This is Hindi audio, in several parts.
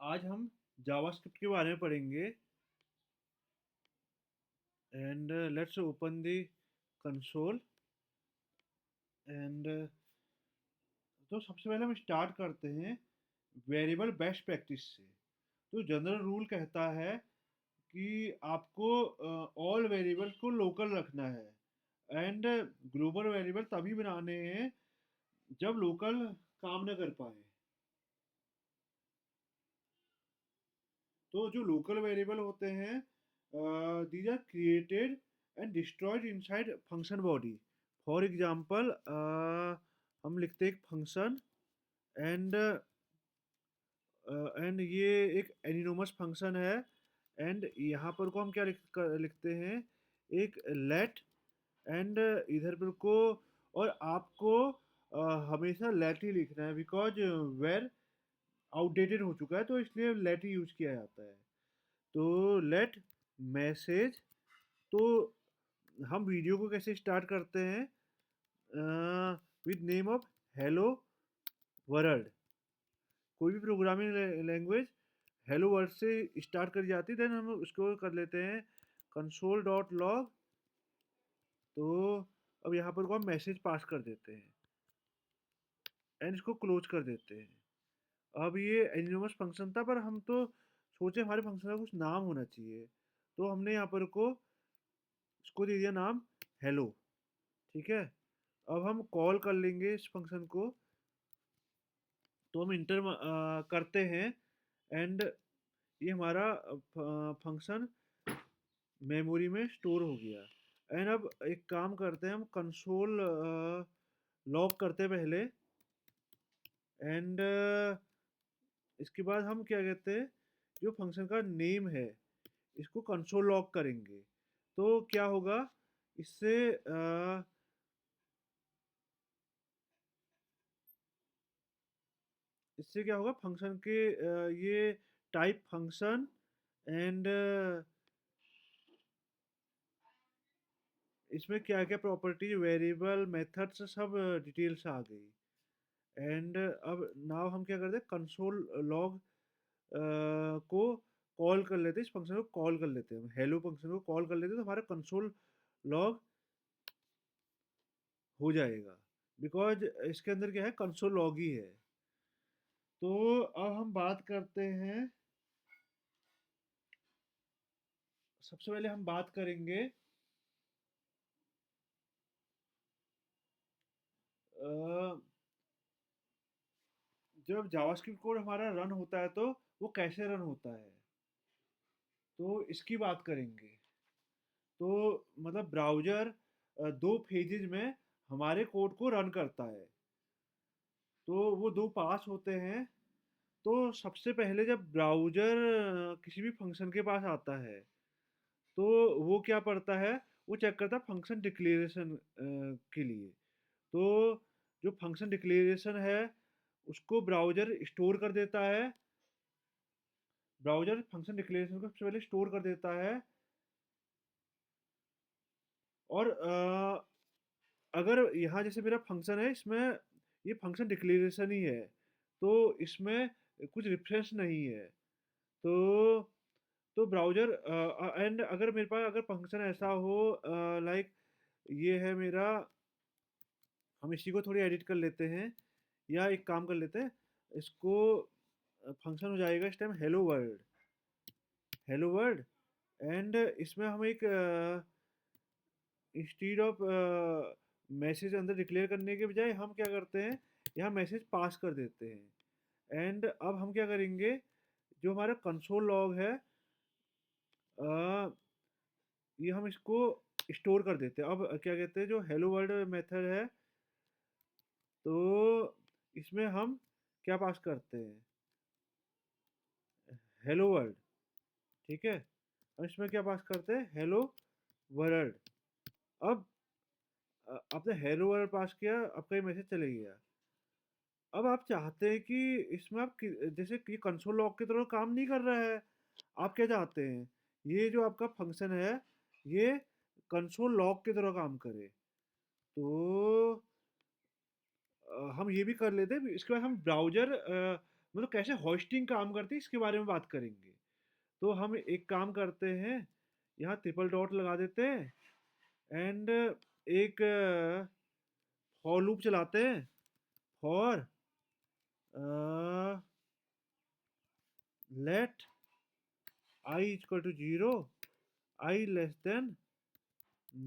आज हम जावास्क्रिप्ट के बारे में पढ़ेंगे and let's open the console and तो सबसे पहले हम स्टार्ट करते हैं वेरिएबल बेस्ट प्रैक्टिस से। तो जनरल रूल कहता है कि आपको ऑल वेरिएबल को लोकल रखना है एंड ग्लोबल वेरिएबल तभी बनाने हैं जब लोकल काम न कर पाए। तो जो लोकल वेरिएबल होते हैं these are created and destroyed inside function body. For example हम लिखते हैं एक फंक्शन एंड एंड ये एक एनिनोमस फंक्शन है एंड यहाँ पर को हम क्या लिखते हैं एक लेट एंड इधर पर को और आपको हमेशा लेट ही लिखना है बिकॉज वेर आउटडेटेड हो चुका है तो इसलिए लेट ही यूज किया जाता है। तो लेट मैसेज। तो हम वीडियो को कैसे स्टार्ट करते हैं with name of hello world. कोई भी प्रोग्रामिंग लैंग्वेज हेलो वर्ल्ड से स्टार्ट कर जाती है देन हम उसको कर लेते हैं कंसोल डॉट लॉग। तो अब यहाँ पर को हम मैसेज पास कर देते हैं एंड इसको क्लोज कर देते हैं। अब ये एनिमस फंक्शन था पर हम तो सोचे हमारे फंक्शन का कुछ नाम होना चाहिए तो हमने यहाँ पर को इसको दे दिया नाम हेलो। ठीक है, अब हम कॉल कर लेंगे इस फंक्शन को। तो हम इंटर करते हैं एंड ये हमारा फंक्शन मेमोरी में स्टोर हो गया। एंड अब एक काम करते हैं हम कंसोल लॉग करते हैं पहले एंड इसके बाद हम क्या कहते हैं जो फंक्शन का नेम है इसको कंसोल लॉग करेंगे। तो क्या होगा इससे इससे क्या होगा फंक्शन के ये टाइप फंक्शन एंड इसमें क्या क्या प्रॉपर्टी वेरिएबल मेथड्स सब डिटेल्स आ गई। एंड अब नाउ हम क्या करते हैं कंसोल लॉग को कॉल कर लेते हैं। इस फंक्शन को कॉल कर लेते हैं, हेलो फंक्शन को कॉल कर लेते हैं तो हमारा कंसोल लॉग हो जाएगा बिकॉज इसके अंदर क्या है कंसोल लॉग ही है। तो अब हम बात करते हैं, सबसे पहले हम बात करेंगे अ, जब जावास्क्रिप्ट कोड हमारा रन होता है तो वो कैसे रन होता है तो इसकी बात करेंगे। तो मतलब ब्राउज़र दो फेजेज में हमारे कोड को रन करता है। तो वो दो पास होते हैं। तो सबसे पहले जब ब्राउज़र किसी भी फंक्शन के पास आता है तो वो क्या पढ़ता है, वो चेक करता है फंक्शन डिक्लेरेशन के लिए। तो जो फंक्शन डिक्लेरेशन है उसको ब्राउज़र स्टोर कर देता है। ब्राउज़र फंक्शन डिक्लेरेशन को सबसे पहले स्टोर कर देता है और अगर यहाँ जैसे मेरा फंक्शन है इसमें ये फंक्शन डिक्लेरेशन ही है तो इसमें कुछ रेफरेंस नहीं है। तो ब्राउज़र एंड अगर मेरे पास अगर फंक्शन ऐसा हो लाइक ये है मेरा, हम इसी को थोड़ी एडिट कर लेते हैं या एक काम कर लेते हैं इसको फंक्शन हो जाएगा इस time hello world. Hello world and इसमें हम एक इंस्टीड ऑफ मैसेज अंदर डिक्लेयर करने के बजाय हम क्या करते हैं यहाँ मैसेज पास कर देते हैं। एंड अब हम क्या करेंगे जो हमारा कंसोल लॉग है ये हम इसको स्टोर कर देते हैं। अब क्या कहते हैं जो हेलो वर्ल्ड मेथड है तो इसमें हम क्या पास करते हैं हेलो वर्ल्ड। ठीक है, हम इसमें क्या पास करते हैं हेलो वर्ल्ड। अब आपने हेलो वर्ल्ड पास किया, आपका ये मैसेज चले गया। अब आप चाहते हैं कि इसमें आप जैसे कि कंसोल लॉग की तरह काम नहीं कर रहा है, आप क्या चाहते हैं ये जो आपका फंक्शन है ये कंसोल लॉग की तरह काम करे। तो हम ये भी कर लेते हैं। इसके बाद हम ब्राउज़र मतलब कैसे होस्टिंग काम करती है इसके बारे में बात करेंगे। तो हम एक काम करते हैं, यहाँ ट्रिपल डॉट लगा देते हैं एंड एक फॉर लूप चलाते हैं। For let i equal to 0, i less than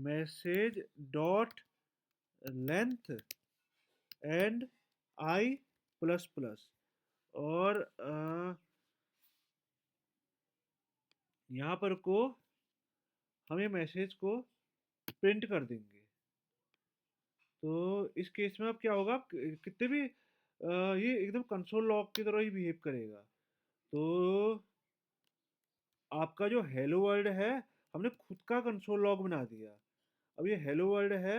message dot length and i plus plus. और यहाँ पर को हम ये मैसेज को प्रिंट कर देंगे। तो इस केस में अब क्या होगा, कितने भी ये एकदम कंसोल लॉग की तरह ही बिहेव करेगा। तो आपका जो हेलो वर्ल्ड है, हमने खुद का कंसोल लॉग बना दिया। अब ये हेलो वर्ल्ड है,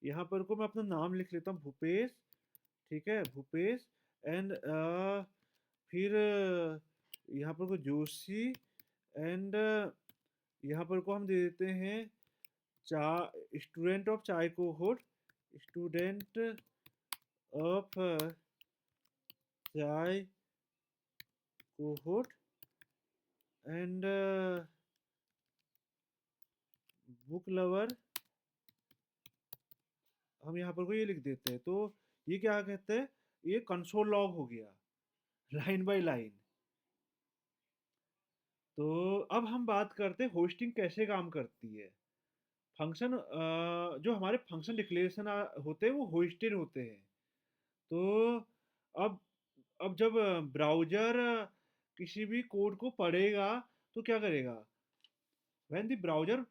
यहाँ पर को मैं अपना नाम लिख लेता हूँ भूपेश। ठीक है, भूपेश एंड फिर यहाँ पर को जोशी एंड यहाँ पर को हम दे देते हैं चा स्टूडेंट ऑफ चाय कोहोट, स्टूडेंट ऑफ चाय कोहोट एंड बुक लवर। हम यहाँ पर को ये लिख देते हैं। तो ये क्या कहते हैं, ये कंसोल लॉग हो गया लाइन बाय लाइन। तो अब हम बात करते हैं होस्टिंग कैसे काम करती है। फंक्शन जो हमारे फंक्शन डिक्लेरेशन होते हैं वो होस्टेड होते हैं। तो अब जब ब्राउज़र किसी भी कोड को पढ़ेगा तो क्या करेगा, when the browser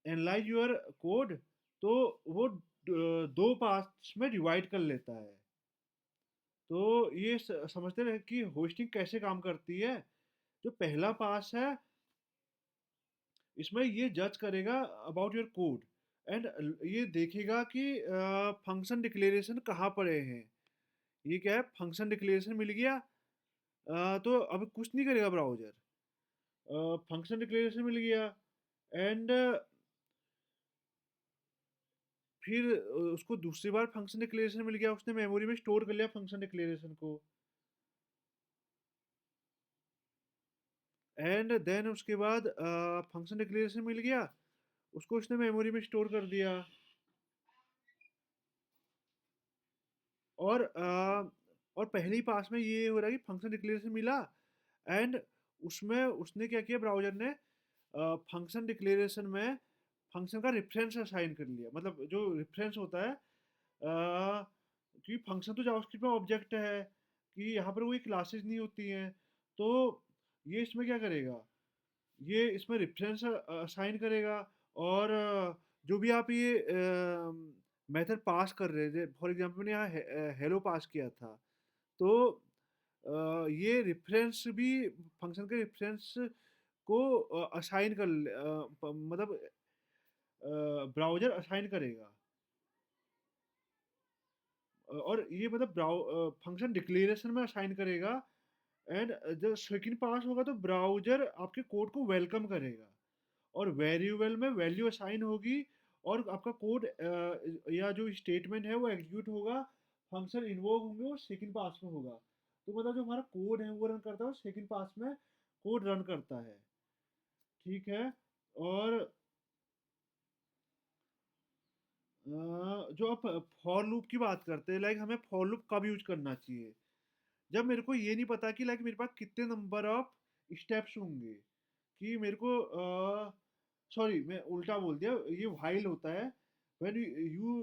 analyse your code, तो वो दो पार्ट्स में डिवाइड कर लेता है। तो ये समझते हैं कि होस्टिंग कैसे काम करती है। जो पहला पास है, इसमें ये जज करेगा अबाउट योर कोड एंड ये देखेगा कि फंक्शन डिक्लेरेशन कहाँ पड़े हैं। ये क्या है, फंक्शन डिक्लेरेशन मिल गया। तो अब कुछ नहीं करेगा ब्राउज़र, फंक्शन डिक्लेरेशन मिल गया एंड फिर उसको दूसरी बार फंक्शन डिक्लेरेशन मिल गया, उसने मेमोरी में स्टोर कर लिया फंक्शन डिक्लेरेशन को। एंड देन उसके बाद फंक्शन डिक्लेरेशन मिल गया, उसको उसने मेमोरी में स्टोर कर दिया। और पहले ही पास में ये हो रहा है कि फंक्शन डिक्लेरेशन मिला एंड उसमें उसने क्या किया, ब्राउज़र ने फंक्शन डिक्लेरेशन में फंक्शन का रेफरेंस असाइन कर लिया। मतलब जो रेफरेंस होता है, कि फंक्शन तो जावास्क्रिप्ट में ऑब्जेक्ट है कि यहाँ पर कोई क्लासेस नहीं होती हैं। तो ये इसमें क्या करेगा, ये इसमें रेफरेंस असाइन करेगा। और जो भी आप ये मेथड पास कर रहे थे, फॉर एग्जांपल मैंने यहाँ हेलो पास किया था, तो ये रेफरेंस भी फंक्शन के रेफरेंस को असाइन कर मतलब ब्राउज़र असाइन करेगा। और ये मतलब फंक्शन डिक्लेरेशन में असाइन करेगा एंड जब सेकंड पास होगा तो ब्राउज़र आपके कोड को वेलकम करेगा और वेरिएबल में वैल्यू असाइन होगी और आपका कोड या जो स्टेटमेंट है वो एग्जीक्यूट होगा, फंक्शन इन्वोक होंगे और सेकंड पास में होगा। तो मतलब जो हमारा कोड है वो रन करता है और सेकंड पास में कोड रन करता है। ठीक है। और जो आप फॉर लूप की बात करते हैं, लाइक हमें फॉर लूप कब यूज करना चाहिए, जब मेरे को ये नहीं पता कि लाइक मेरे पास कितने नंबर ऑफ स्टेप्स होंगे। कि मेरे को सॉरी मैं उल्टा बोल दिया, ये व्हाइल होता है। When you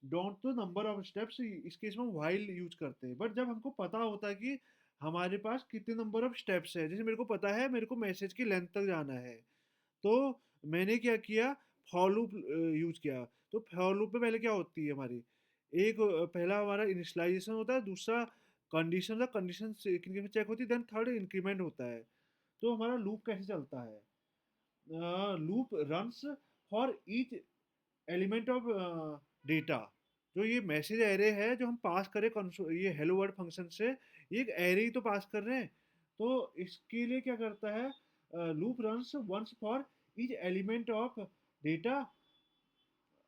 don't know number of steps, इस केस में हम व्हाइल यूज करते हैं। बट जब हमको पता होता है कि हमारे पास कितने नंबर ऑफ स्टेप्स है, जैसे मेरे को पता है मेरे को मैसेज की लेंथ तक जाना है, तो मैंने क्या किया, फॉर लूप यूज किया। तो फॉर लूप में पहले क्या होती है हमारी, एक पहला हमारा इनिशियलाइजेशन होता है, दूसरा कंडीशन का कंडीशन चेक होती है, देन थर्ड इंक्रीमेंट होता है। तो हमारा लूप कैसे चलता है, loop runs for each element of data. जो ये मैसेज एरे है जो हम पास करें ये हेलो वर्ल्ड फंक्शन से, ये एक एरे ही तो पास कर रहे हैं। तो इसके लिए क्या करता है, loop runs once for each element of data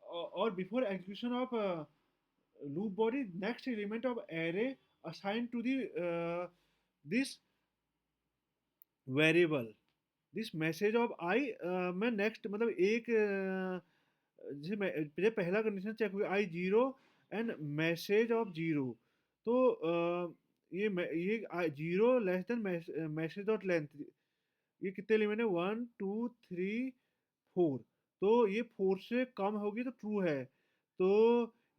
और before execution of loop body next element of array assign to the this variable, this message of I. मैं नेक्स्ट मतलब एक जैसे जैसे पहला कंडीशन चेक हुआ I zero and message of zero, तो ये zero less than message dot length, ये कितने एलिमेंट है, 1 2 3 4, तो ये 4 से कम होगी तो ट्रू है। तो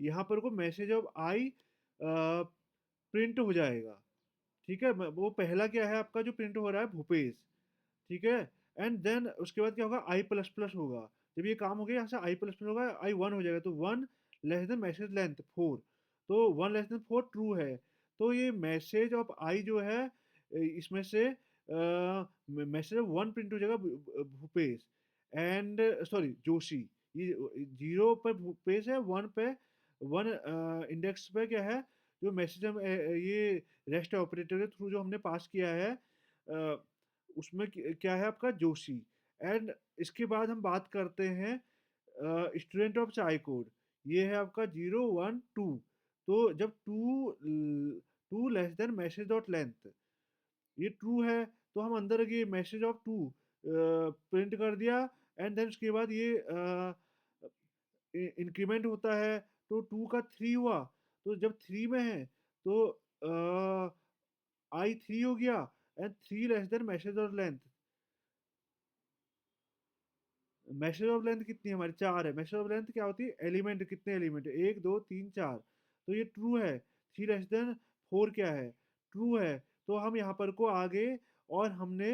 यहाँ पर को मैसेज ऑफ आई प्रिंट हो जाएगा। ठीक है, वो पहला क्या है आपका जो प्रिंट हो रहा है, भूपेश। ठीक है, एंड देन उसके बाद क्या होगा, आई प्लस प्लस होगा। जब ये काम हो गया, यहाँ से आई प्लस प्लस होगा, आई वन हो जाएगा, तो 1 लेस देन मैसेज लेंथ 4, तो 1 लेस देन 4 ट्रू है। तो ये मैसेज ऑफ आई जो है, इसमें से मैसेज ऑफ वन प्रिंट हो जाएगा, भूपेश एंड सॉरी जोशी। ये जीरो पर भूपेश है, वन पे वन इंडेक्स पे क्या है, जो मैसेज हम ये रेस्ट ऑपरेटर के थ्रू जो हमने पास किया है, उसमें क्या है आपका, जोशी। एंड इसके बाद हम बात करते हैं स्टूडेंट ऑफ चाय कोड, ये है आपका 0 1 2। तो जब two less than message dot length, ये ट्रू है, तो हम अंदर ये मैसेज ऑफ टू प्रिंट कर दिया। एंड देन उसके बाद ये इंक्रीमेंट होता है, तो 2 का 3 हुआ, तो जब 3 में है तो आई 3 हो गया, and 3 less than message of length. Message of length कितनी है हमारी, 4 है। मैसेज ऑफ लेंथ क्या होती है, एलिमेंट, कितने एलिमेंट है, 1 2 3 4, तो ये ट्रू है। 3 लेस देन 4 क्या है, ट्रू है। तो हम यहाँ पर को आगे और हमने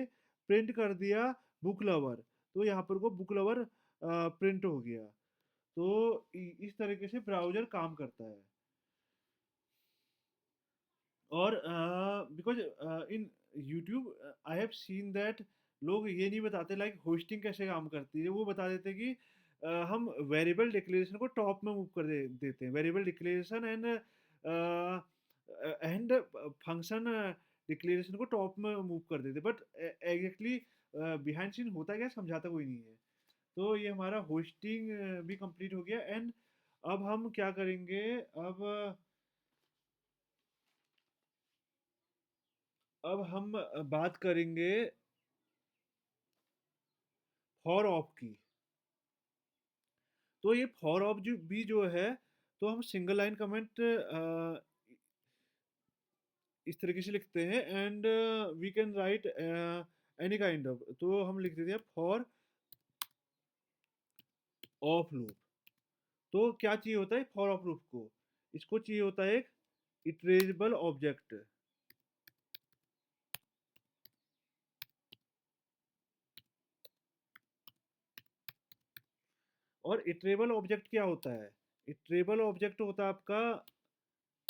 प्रिंट कर दिया बुक लवर, तो यहाँ पर को बुक लवर प्रिंट हो गया। तो इस तरीके से ब्राउजर काम करता है। और because in YouTube I have seen that लोग ये नहीं बताते लाइक होस्टिंग कैसे काम करती है, वो बता देते कि हम वेरिएबल डिक्लेरेशन को टॉप में मूव कर देते हैं, variable declaration and function declaration को टॉप में मूव कर देते, बट एग्जैक्टली बिहाइंड सीन होता क्या, समझाता कोई नहीं है। तो ये हमारा होस्टिंग भी कंप्लीट हो गया। एंड अब हम क्या करेंगे, अब हम बात करेंगे फॉर ऑफ की। तो ये फॉर ऑफ जो भी जो है, तो हम सिंगल लाइन कमेंट इस तरीके से लिखते हैं, and we can write any kind of, तो हम लिख देते हैं फॉर ऑफ लूप। तो क्या चाहिए होता है फॉर ऑफ लूप को, इसको चाहिए होता है एक इटरेबल ऑब्जेक्ट। और इटरेबल ऑब्जेक्ट क्या होता है, इटरेबल ऑब्जेक्ट होता है आपका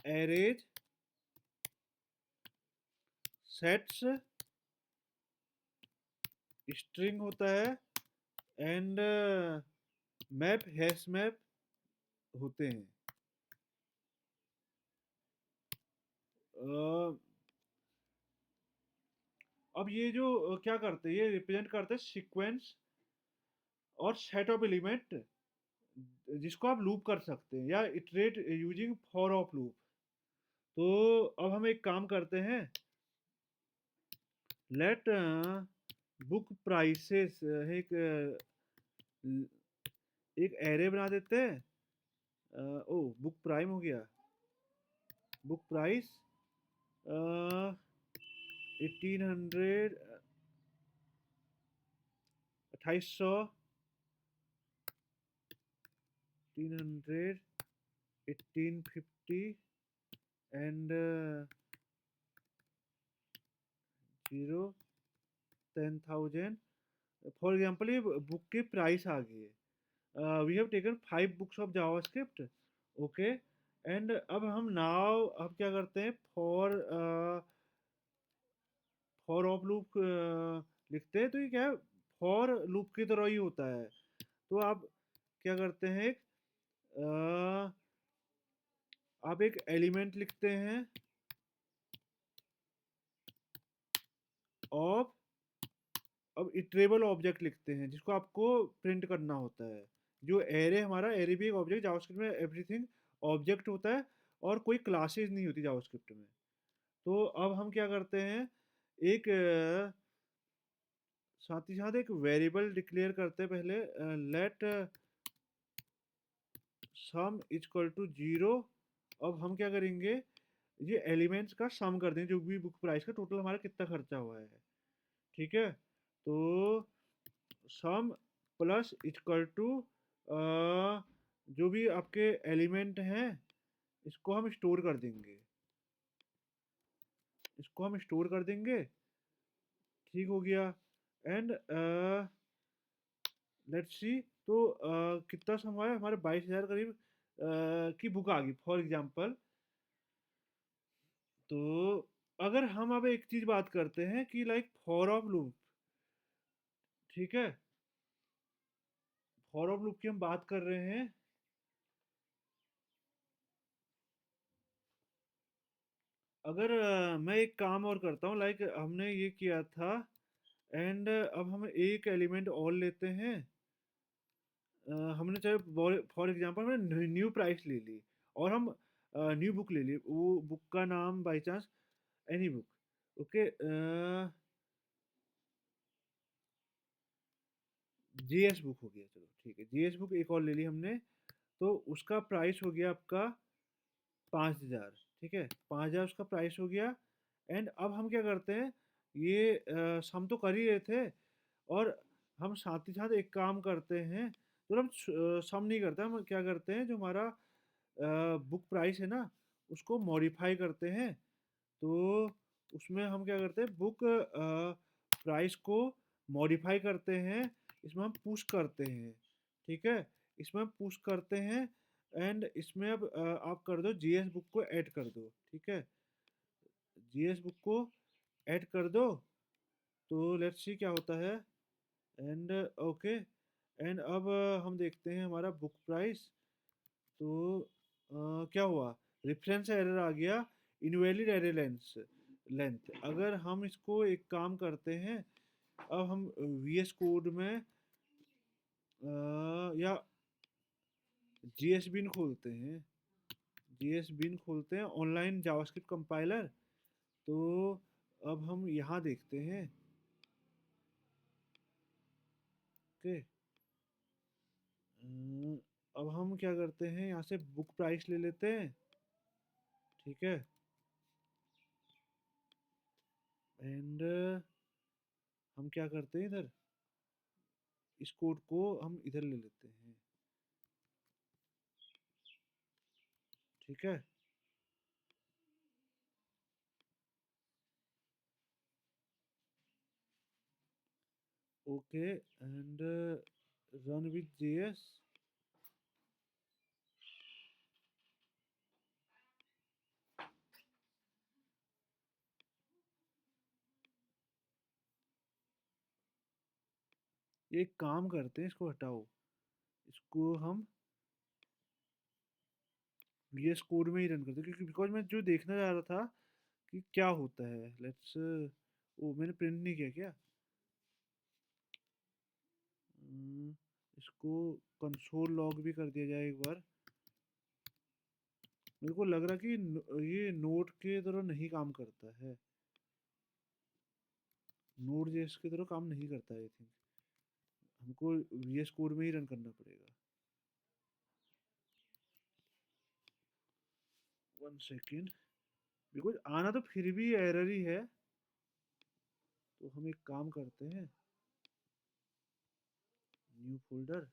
एरेज सेट्स स्ट्रिंग होता है, एंड मैप हैश मैप होते हैं। अ, अब ये जो क्या करते हैं, ये रिप्रेजेंट करते हैं सीक्वेंस और सेट ऑफ एलिमेंट, जिसको आप लूप कर सकते हैं या iterate using for of loop. तो अब हम एक काम करते हैं, लेट बुक प्राइसेस एक एरे बना देते हैं। ओ बुक प्राइम हो गया, book price 1800, 2800, 1800, 1850 and 10,000। For example ये बुक की प्राइस आ गई है, we have taken 5 books of JavaScript. Okay, and अब हम नाउ अब क्या करते हैं, फॉर ऑफ लूप लिखते हैं, तो ये क्या है, फॉर लूप की तरह ही होता है। तो आप क्या करते हैं, आप एक एलिमेंट लिखते हैं ऑफ, अब इटरेबल ऑब्जेक्ट लिखते हैं जिसको आपको प्रिंट करना होता है। जो एरे, हमारा एरे भी एक ऑब्जेक्ट, जावास्क्रिप्ट में एवरीथिंग ऑब्जेक्ट होता है, और कोई क्लासेस नहीं होती जावास्क्रिप्ट में। तो अब हम क्या करते हैं, एक साथ ही साथ एक वेरिएबल डिक्लेयर करते हैं पहले, लेट सम इक्वल टू 0। अब हम क्या करेंगे, ये एलिमेंट्स का सम कर देंगे, जो भी बुक प्राइस का टोटल हमारा कितना खर्चा हुआ है। ठीक है, तो सम प्लस इक्वल टू जो भी आपके एलिमेंट हैं इसको हम स्टोर कर देंगे, इसको हम स्टोर कर देंगे। ठीक हो गया। एंड लेट्स सी, तो कितना समय है हमारे 22,000 करीब की बुक आ गई फॉर एग्जांपल। तो अगर हम अब एक चीज बात करते हैं कि लाइक फॉर ऑफ लूप, ठीक है, फॉर ऑफ लूप की हम बात कर रहे हैं। अगर मैं एक काम और करता हूँ, लाइक हमने ये किया था, एंड अब हम एक एलिमेंट और लेते हैं। हमने चाहे फॉर एग्जांपल हमने न्यू प्राइस ले ली, और हम न्यू बुक ले ली, वो बुक का नाम by chance any book, okay, GS book हो गया, चलो ठीक है, जीएस बुक एक और ले ली हमने। तो उसका प्राइस हो गया आपका 5,000। ठीक है, 5,000 उसका प्राइस हो गया। एंड अब हम क्या करते हैं, ये सम तो कर ही रहे थे, और हम साथ ही साथ एक काम करते हैं, तो हम सम नहीं करते, हम क्या करते हैं, जो हमारा बुक प्राइस है ना उसको मॉडिफाई करते हैं। तो उसमें हम क्या करते हैं, बुक प्राइस को मॉडिफाई करते हैं, इसमें हम पुश करते हैं। ठीक है, इसमें हम पुश करते हैं, एंड इसमें अब आप कर दो जीएस बुक को ऐड कर दो। ठीक है, जीएस बुक को ऐड कर दो, तो लेट्स सी क्या होता है। एंड ओके, एंड अब हम देखते हैं हमारा बुक प्राइस। तो क्या हुआ, रेफरेंस एरर आ गया, इनवैलिड एरर लेंथ। अगर हम इसको एक काम करते हैं, अब हम वीएस कोड में या जीएस बिन खोलते हैं, जीएस बिन खोलते हैं, ऑनलाइन जावास्क्रिप्ट कंपाइलर। तो अब हम यहाँ देखते हैं, ओके, अब हम क्या करते हैं, यहाँ से बुक प्राइस ले लेते हैं। ठीक है, एंड हम क्या करते हैं, इधर इस कोड को हम इधर ले लेते हैं। ठीक है, okay, and run with JS. एक काम करते हैं, इसको हटाओ, इसको हम VS कोड में ही रन करते हैं, क्योंकि बिकॉज मैं जो देखना चाह रहा था कि क्या होता है। लेट्स, वो मैंने प्रिंट नहीं किया क्या। इसको कंसोल लॉग भी कर दिया जाए एक बार। मेरे को लग रहा कि ये नोट के तरह नहीं काम करता है, नोट जेएस की तरह काम नहीं करता है, आई थिंक हमको VS कोड में ही रन करना पड़ेगा। 1 सेकेंड, बिकॉज आना तो फिर भी एरर ही है। तो हम एक काम करते हैं, न्यू फोल्डर,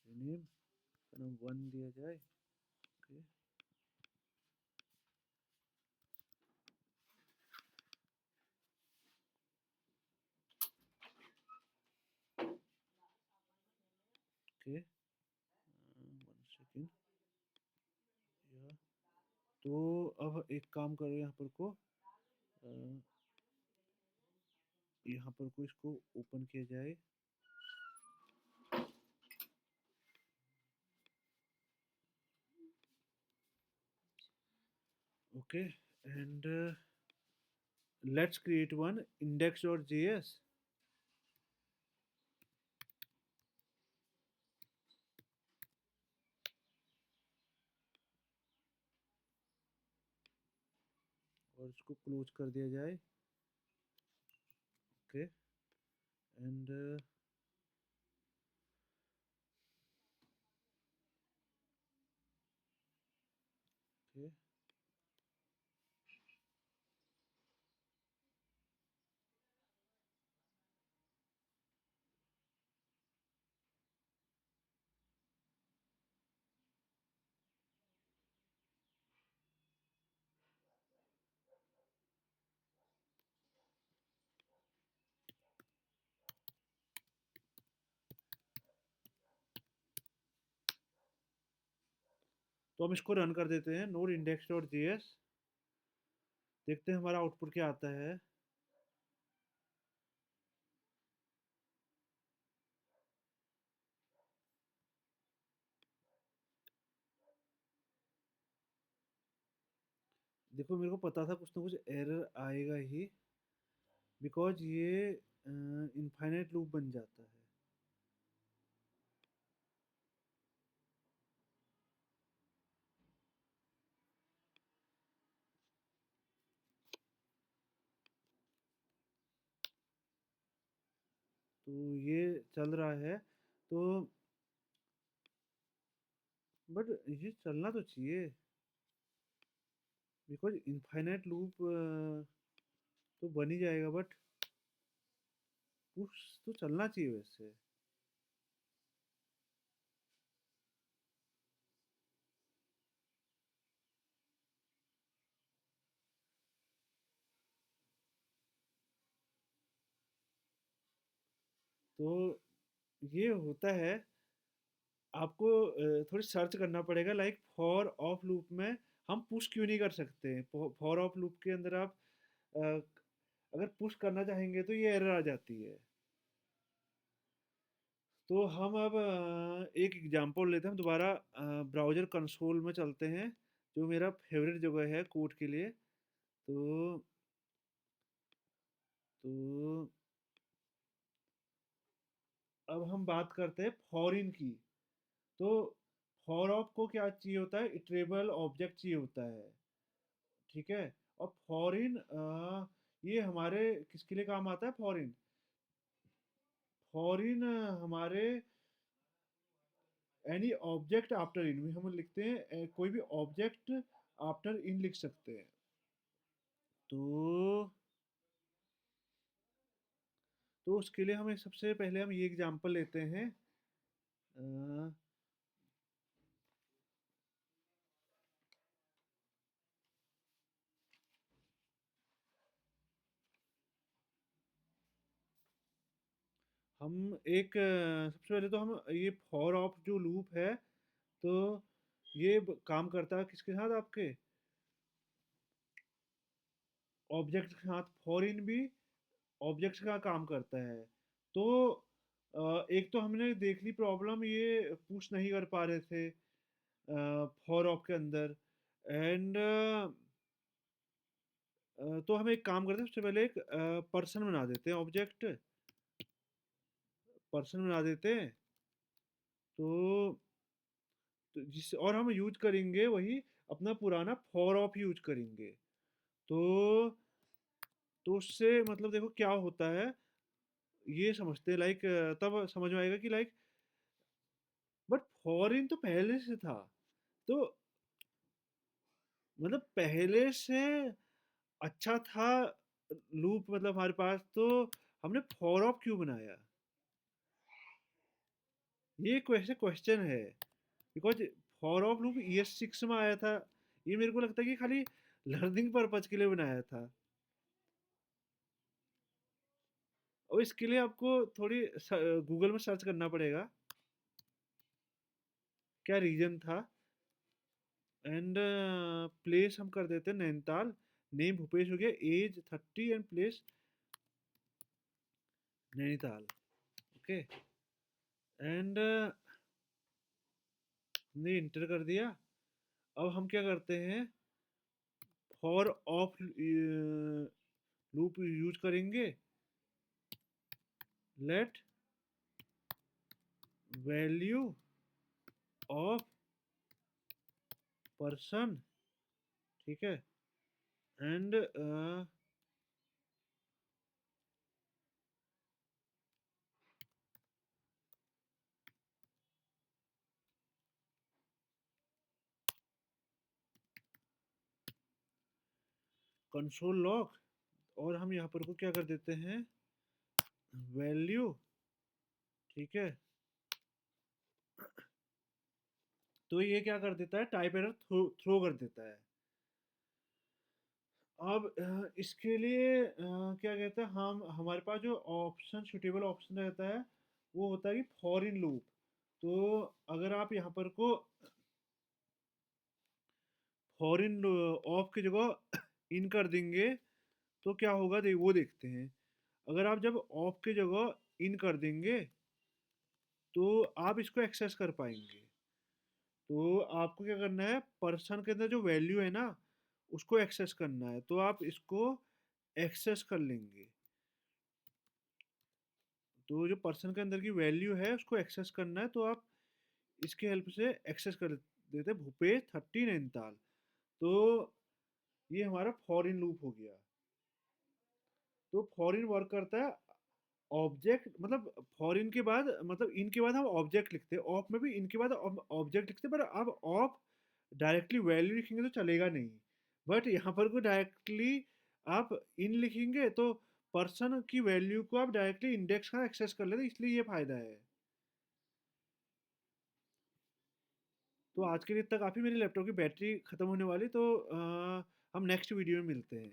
नेम का नाम 1 दिया जाए। ओके, ओके, 1 सेकेंड, तो अब एक काम करो, यहाँ पर को इसको ओपन किया जाए। Okay, and let's create one index.js। और और इसको क्लोज कर दिया जाए। ओके एंड ओके तो हम इसको रन कर देते हैं node index.js। देखते हैं हमारा आउटपुट क्या आता है। देखो मेरे को पता था कुछ ना कुछ एरर आएगा ही, बिकॉज ये इनफाइनाइट लूप बन जाता है। तो ये चल रहा है तो, बट ये चलना तो चाहिए, बिकॉज इनफाइनाइट लूप तो बन ही जाएगा, बट पुश तो चलना चाहिए वैसे। तो ये होता है, आपको थोड़ी सर्च करना पड़ेगा, लाइक फॉर ऑफ लूप में हम पुश क्यों नहीं कर सकते। फॉर ऑफ लूप के अंदर आप अ, अगर पुश करना चाहेंगे तो ये एरर आ जाती है। तो हम अब एक एग्जांपल लेते हैं, हम दोबारा ब्राउज़र कंसोल में चलते हैं, जो मेरा फेवरेट जगह है कोड के लिए। तो तो अब हम बात करते हैं फॉरिन की। तो फॉर ऑफ को क्या चाहिए होता है, इटरेबल ऑब्जेक्ट चाहिए होता है, ठीक है। और फॉरिन ये हमारे किसके लिए काम आता है, फॉरिन। फॉरिन हमारे एनी ऑब्जेक्ट आफ्टर इन में हम लिखते हैं, कोई भी ऑब्जेक्ट आफ्टर इन लिख सकते हैं। तो तो उसके लिए हमें सबसे पहले हम ये एग्जांपल लेते हैं। अ, हम एक सबसे पहले तो हम ये फॉर ऑफ जो लूप है, तो ये काम करता है किसके साथ, आपके ऑब्जेक्ट के साथ। फॉरिन भी ऑब्जेक्ट्स का काम करता है। तो एक तो हमने देख ली प्रॉब्लम, ये पुश नहीं कर पा रहे थे फॉर ऑफ के अंदर। एंड तो हम एक काम करते हैं, सबसे पहले एक पर्सन बना देते हैं, ऑब्जेक्ट पर्सन बना देते हैं। तो, तो जिस और हम यूज करेंगे वही अपना पुराना फॉर ऑफ यूज करेंगे। तो तो उससे मतलब देखो क्या होता है, ये समझते हैं, लाइक तब समझ में आएगा कि लाइक, बट फॉरेन तो पहले से था। तो मतलब पहले से अच्छा था लूप, मतलब हमारे पास तो हमने फॉर ऑफ क्यों बनाया, ये क्वेश्चन है। Because for of loop ES6 में आया था। ये मेरे को लगता है कि खाली लर्निंग पर्पज के लिए बनाया था। और इसके लिए आपको थोड़ी गूगल में सर्च करना पड़ेगा क्या रीजन था। एंड प्लेस हम कर देते हैं नैनीताल। नेम भूपेश हो गया, age 30 and place Nainital. Okay and हमने इंटर कर दिया। अब हम क्या करते हैं, फॉर ऑफ लूप यूज करेंगे। लेट वैल्यू ऑफ पर्सन, ठीक है। एंड कंसोल लॉग, और हम यहाँ पर को क्या कर देते हैं, वैल्यू, ठीक है। तो ये क्या कर देता है, टाइप एरर थ्रो कर देता है। अब इसके लिए क्या कहते हैं, हम हमारे पास जो ऑप्शन, सुटेबल ऑप्शन रहता है, वो होता है कि फॉर इन लूप। तो अगर आप यहाँ पर को फॉर इन ऑफ की जगह इन कर देंगे तो क्या होगा, वो देखते हैं। अगर आप जब ऑफ की जगह इन कर देंगे तो आप इसको एक्सेस कर पाएंगे। तो आपको क्या करना है, पर्सन के अंदर जो वैल्यू है ना, उसको एक्सेस करना है, तो आप इसको एक्सेस कर लेंगे। तो जो पर्सन के अंदर की वैल्यू है उसको एक्सेस करना है, तो आप इसके हेल्प से एक्सेस कर देते हैं, भूपेश 30 नैनीताल। तो ये हमारा फॉर इन लूप हो गया। तो फॉर इन वर्क करता है ऑब्जेक्ट, मतलब फॉर इन के बाद, मतलब इन के बाद हम ऑब्जेक्ट लिखते हैं, ऑफ में भी इन के बाद ऑब्जेक्ट लिखते हैं, पर अब ऑफ डायरेक्टली वैल्यू लिखेंगे तो चलेगा नहीं। बट यहाँ पर को डायरेक्टली आप इन लिखेंगे तो पर्सन की वैल्यू को आप डायरेक्टली इंडेक्स का एक्सेस कर लेते, इसलिए ये फायदा है। तो आज के लिए इतना काफ़ी, मेरी लैपटॉप की बैटरी ख़त्म होने वाली, तो हम नेक्स्ट वीडियो में मिलते हैं।